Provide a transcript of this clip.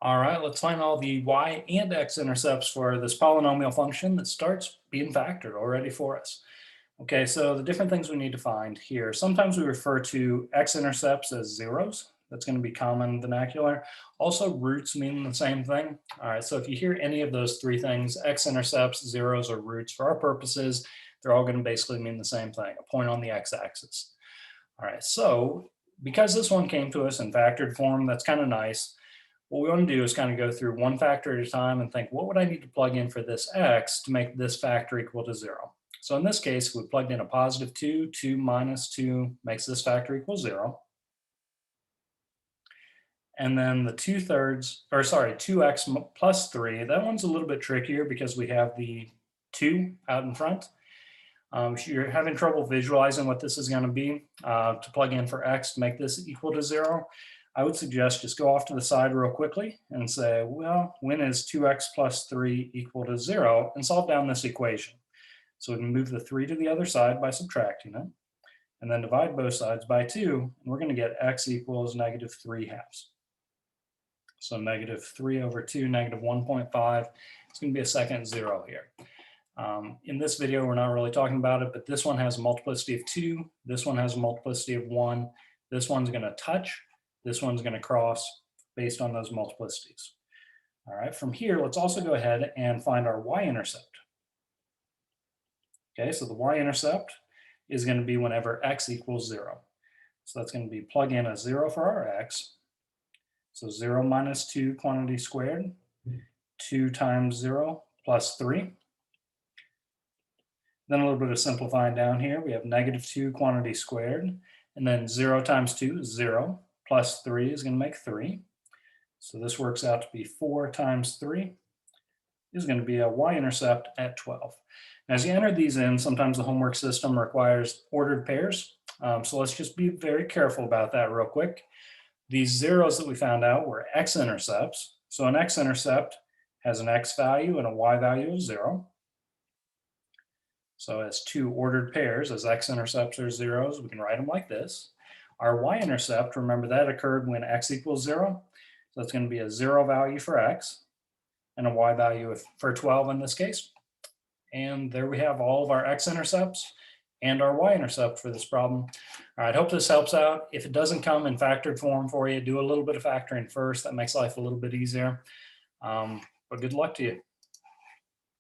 All right, let's find all the y and x-intercepts for this polynomial function that starts being factored already for us. Okay, so the different things we need to find here. Sometimes we refer to x-intercepts as zeros. That's going to be common vernacular. Also, roots mean the same thing. All right, so if you hear any of those three things, x-intercepts, zeros, or roots, for our purposes, they're all going to basically mean the same thing, a point on the x-axis. All right, so because this one came to us in factored form, that's kind of nice. What we want to do is kind of go through one factor at a time and think, what would I need to plug in for this x to make this factor equal to 0? So in this case, we plugged in a positive 2, 2 minus 2 makes this factor equal 0. And then the 2x plus 3, that one's a little bit trickier because we have the 2 out in front. If you're having trouble visualizing what this is going to be to plug in for x to make this equal to 0, I would suggest just go off to the side real quickly and say, well, when is 2x plus 3 equal to 0? And solve down this equation. So we can move the 3 to the other side by subtracting it, and then divide both sides by 2, and we're going to get x equals negative 3 halves. So negative 3 over 2, negative 1.5. It's going to be a second 0 here. In this video, we're not really talking about it, but this one has a multiplicity of 2. This one has a multiplicity of 1. This one's going to touch. This one's going to cross based on those multiplicities. All right, from here, let's also go ahead and find our y-intercept. Okay, so the y-intercept is going to be whenever x equals 0. So that's going to be plug in a 0 for our x. So 0 minus 2 quantity squared, 2 times 0 plus 3. Then a little bit of simplifying down here. We have negative 2 quantity squared, and then 0 times 2 is 0. Plus 3 is going to make 3. So this works out to be 4 times 3 is going to be a y-intercept at 12. Now, as you enter these in, sometimes the homework system requires ordered pairs. So let's just be very careful about that real quick. These zeros that we found out were x-intercepts. So an x-intercept has an x value and a y value of 0. So as two ordered pairs, as x-intercepts are zeros, we can write them like this. Our y-intercept, remember that occurred when x equals 0. So it's going to be a 0 value for x and a y value for 12 in this case. And there we have all of our x-intercepts and our y-intercept for this problem. All right, hope this helps out. If it doesn't come in factored form for you, do a little bit of factoring first. That makes life a little bit easier. But good luck to you.